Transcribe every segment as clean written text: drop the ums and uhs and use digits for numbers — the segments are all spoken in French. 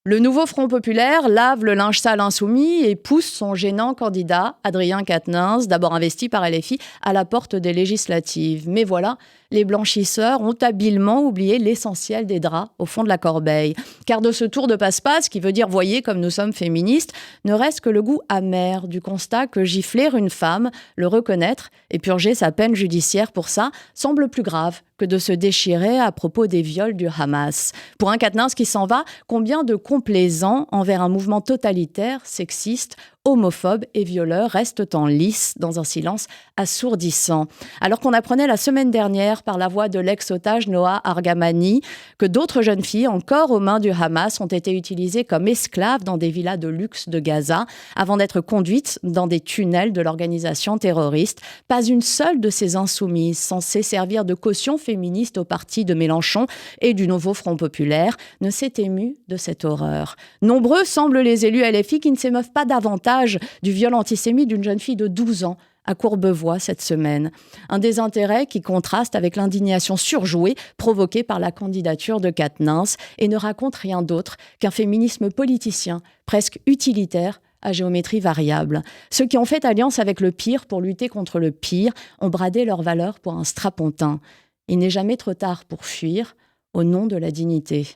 Le nouveau Front populaire lave le linge sale insoumis et pousse son gênant candidat, Adrien Quatennens, d'abord investi par LFI, à la porte des législatives. Mais voilà, les blanchisseurs ont habilement oublié l'essentiel des draps au fond de la corbeille. Car de ce tour de passe-passe, qui veut dire « voyez comme nous sommes féministes », ne reste que le goût amer du constat que gifler une femme, le reconnaître et purger sa peine judiciaire pour ça, semble plus grave que de se déchirer à propos des viols du Hamas. Pour un Quatennens qui s'en va, combien de complaisants envers un mouvement totalitaire, sexiste, homophobe et violeur restent en lice dans un silence assourdissant. Alors qu'on apprenait la semaine dernière par la voix de l'ex-otage Noa Argamani que d'autres jeunes filles encore aux mains du Hamas ont été utilisées comme esclaves dans des villas de luxe de Gaza avant d'être conduites dans des tunnels de l'organisation terroriste. Pas une seule de ces insoumises censées servir de caution féministe au parti de Mélenchon et du nouveau Front populaire ne s'est émue de cette horreur. Nombreux semblent les élus LFI qui ne s'émeuvent pas davantage du viol antisémite d'une jeune fille de 12 ans à Courbevoie cette semaine. Un désintérêt qui contraste avec l'indignation surjouée provoquée par la candidature de Quatennens et ne raconte rien d'autre qu'un féminisme politicien, presque utilitaire, à géométrie variable. Ceux qui ont fait alliance avec le pire pour lutter contre le pire ont bradé leurs valeurs pour un strapontin. Il n'est jamais trop tard pour fuir au nom de la dignité.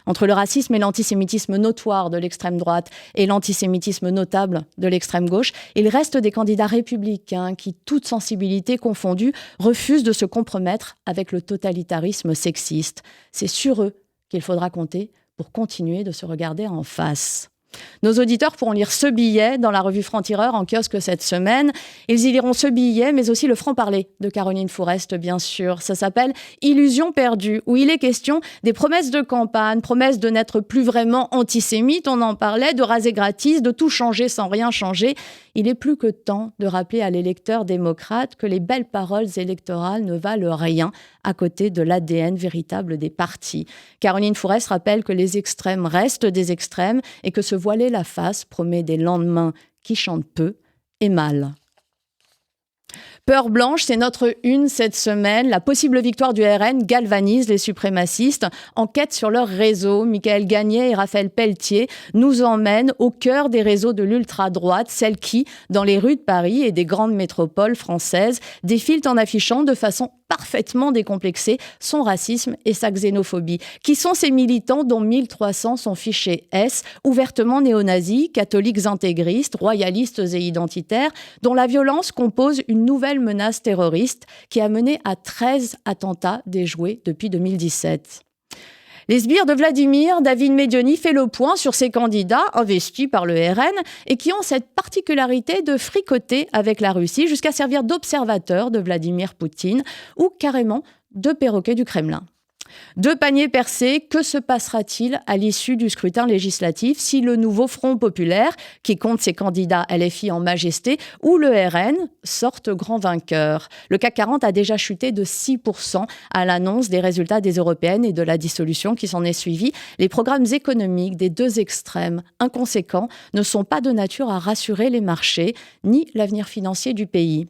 Entre le racisme et l'antisémitisme notoire de l'extrême droite et l'antisémitisme notable de l'extrême gauche, il reste des candidats républicains qui, toute sensibilité confondue, refusent de se compromettre avec le totalitarisme sexiste. C'est sur eux qu'il faudra compter pour continuer de se regarder en face. Nos auditeurs pourront lire ce billet dans la revue Franc-Tireur en kiosque cette semaine. Ils y liront ce billet, mais aussi le franc-parler de Caroline Fourest, bien sûr. Ça s'appelle « Illusion perdue », où il est question des promesses de campagne, promesses de n'être plus vraiment antisémite, on en parlait, de raser gratis, de tout changer sans rien changer. Il est plus que temps de rappeler à l'électeur démocrate que les belles paroles électorales ne valent rien à côté de l'ADN véritable des partis. Caroline Fourest rappelle que les extrêmes restent des extrêmes et que se voiler la face promet des lendemains qui chantent peu et mal. Peur blanche, c'est notre une cette semaine. La possible victoire du RN galvanise les suprémacistes. Enquête sur leur réseau. Michael Gagné et Raphaël Pelletier nous emmènent au cœur des réseaux de l'ultra-droite, celles qui, dans les rues de Paris et des grandes métropoles françaises, défilent en affichant de façon parfaitement décomplexée son racisme et sa xénophobie. Qui sont ces militants dont 1300 sont fichés S, ouvertement néo-nazis, catholiques intégristes, royalistes et identitaires, dont la violence compose une nouvelle menace terroriste qui a mené à 13 attentats déjoués depuis 2017. Les sbires de Vladimir, David Medioni fait le point sur ces candidats investis par le RN et qui ont cette particularité de fricoter avec la Russie jusqu'à servir d'observateurs de Vladimir Poutine ou carrément de perroquets du Kremlin. Deux paniers percés, que se passera-t-il à l'issue du scrutin législatif si le nouveau Front populaire, qui compte ses candidats LFI en majesté, ou le RN sortent grand vainqueurs? Le CAC 40 a déjà chuté de 6% à l'annonce des résultats des européennes et de la dissolution qui s'en est suivie. Les programmes économiques des deux extrêmes inconséquents ne sont pas de nature à rassurer les marchés, ni l'avenir financier du pays.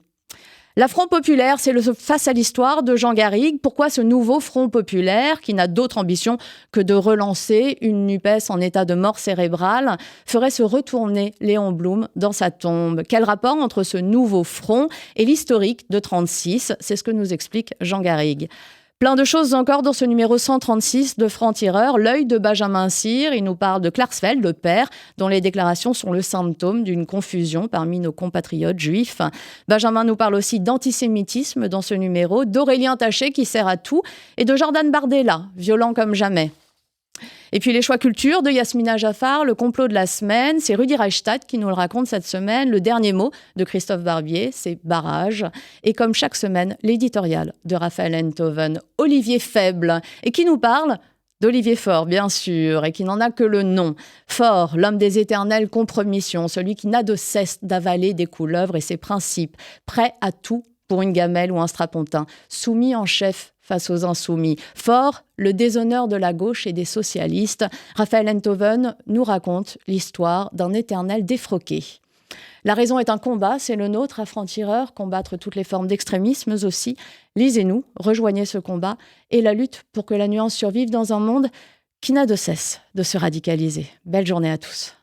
La Front populaire, c'est le face à l'histoire de Jean Garrigue. Pourquoi ce nouveau Front populaire, qui n'a d'autre ambition que de relancer une NUPES en état de mort cérébrale, ferait se retourner Léon Blum dans sa tombe? Quel rapport entre ce nouveau front et l'historique de 36? C'est ce que nous explique Jean Garrigue. Plein de choses encore dans ce numéro 136 de Franc-Tireur. L'œil de Benjamin Cyr, il nous parle de Klarsfeld, le père, dont les déclarations sont le symptôme d'une confusion parmi nos compatriotes juifs. Benjamin nous parle aussi d'antisémitisme dans ce numéro, d'Aurélien Taché qui sert à tout, et de Jordan Bardella, violent comme jamais. Et puis les choix culture de Yasmina Jaffar, le complot de la semaine, c'est Rudi Reichstadt qui nous le raconte cette semaine. Le dernier mot de Christophe Barbier, c'est barrage. Et comme chaque semaine, l'éditorial de Raphaël Enthoven, Olivier Faible, et qui nous parle d'Olivier Faure, bien sûr, et qui n'en a que le nom. Faure, l'homme des éternelles compromissions, celui qui n'a de cesse d'avaler des couleuvres et ses principes, prêt à tout pour une gamelle ou un strapontin, soumis en chef face aux insoumis. Faure, le déshonneur de la gauche et des socialistes. Raphaël Enthoven nous raconte l'histoire d'un éternel défroqué. La raison est un combat, c'est le nôtre à Franc-Tireur, combattre toutes les formes d'extrémisme aussi. Lisez-nous, rejoignez ce combat et la lutte pour que la nuance survive dans un monde qui n'a de cesse de se radicaliser. Belle journée à tous.